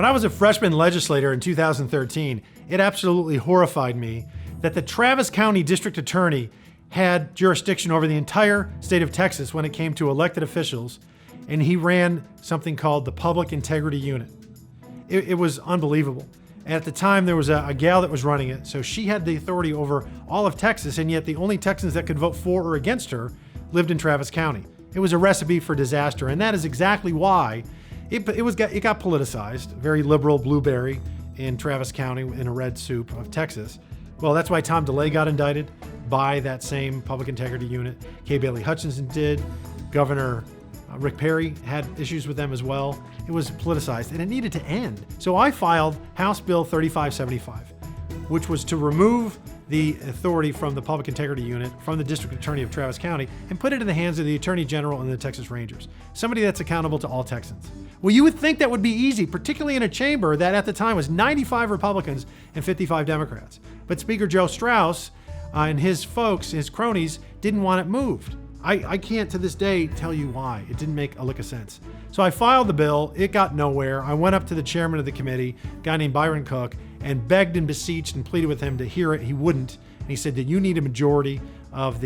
When I was a freshman legislator in 2013, it absolutely horrified me that the Travis County District Attorney had jurisdiction over the entire state of Texas when it came to elected officials, and he ran something called the Public Integrity Unit. It was unbelievable. And at the time, there was a gal that was running it, so she had the authority over all of Texas, and yet the only Texans that could vote for or against her lived in Travis County. It was a recipe for disaster, and that is exactly why it got politicized. Very liberal blueberry in Travis County in a red soup of Texas. Well, that's why Tom DeLay got indicted by that same Public Integrity Unit. Kay Bailey Hutchinson did. Governor Rick Perry had issues with them as well. It was politicized and it needed to end. So I filed House Bill 3575, which was to remove the authority from the Public Integrity Unit from the District Attorney of Travis County and put it in the hands of the Attorney General and the Texas Rangers, somebody that's accountable to all Texans. Well, you would think that would be easy, particularly in a chamber that at the time was 95 Republicans and 55 Democrats. But Speaker Joe Strauss and his folks, his cronies, didn't want it moved. I can't to this day tell you why. It didn't make a lick of sense. So I filed the bill. It got nowhere. I went up to the chairman of the committee, a guy named Byron Cook, and begged and beseeched and pleaded with him to hear it. He wouldn't. And he said that you need a majority of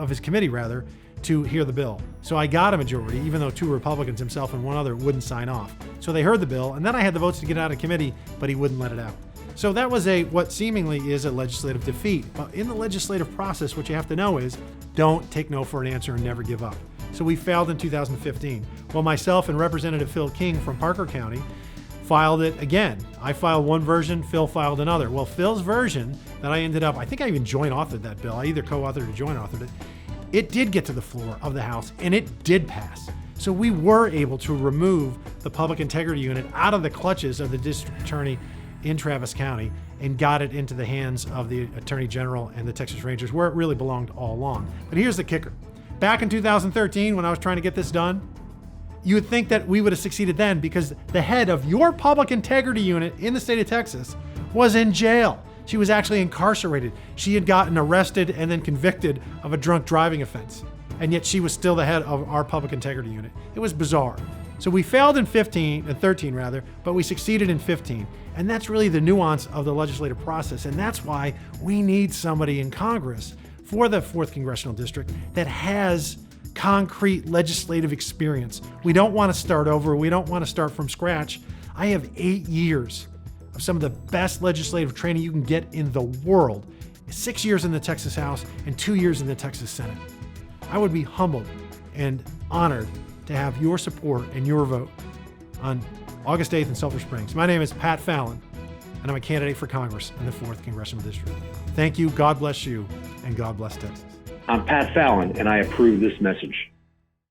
his committee rather to hear the bill. So I got a majority, even though 2 Republicans, himself and 1 other, wouldn't sign off. So they heard the bill, and then I had the votes to get it out of committee, but he wouldn't let it out. So that was what seemingly is a legislative defeat. But in the legislative process, what you have to know is don't take no for an answer and never give up. So we failed in 2015. Well, myself and Representative Phil King from Parker County filed it again. I filed one version, Phil filed another. Well, Phil's version that I think I even joint authored that bill. I either co-authored or joint authored it. It did get to the floor of the House and it did pass. So we were able to remove the Public Integrity Unit out of the clutches of the District Attorney in Travis County and got it into the hands of the Attorney General and the Texas Rangers, where it really belonged all along. But here's the kicker. Back in 2013, when I was trying to get this done, you would think that we would have succeeded then because the head of your Public Integrity Unit in the state of Texas was in jail. She was actually incarcerated. She had gotten arrested and then convicted of a drunk driving offense. And yet she was still the head of our Public Integrity Unit. It was bizarre. So we failed in 13 rather, but we succeeded in 15. And that's really the nuance of the legislative process. And that's why we need somebody in Congress for the 4th Congressional District that has concrete legislative experience. We don't want to start over. We don't want to start from scratch. I have 8 years of some of the best legislative training you can get in the world. 6 years in the Texas House and 2 years in the Texas Senate. I would be humbled and honored to have your support and your vote on August 8th in Sulphur Springs. My name is Pat Fallon, and I'm a candidate for Congress in the 4th Congressional District. Thank you, God bless you, and God bless Texas. I'm Pat Fallon, and I approve this message.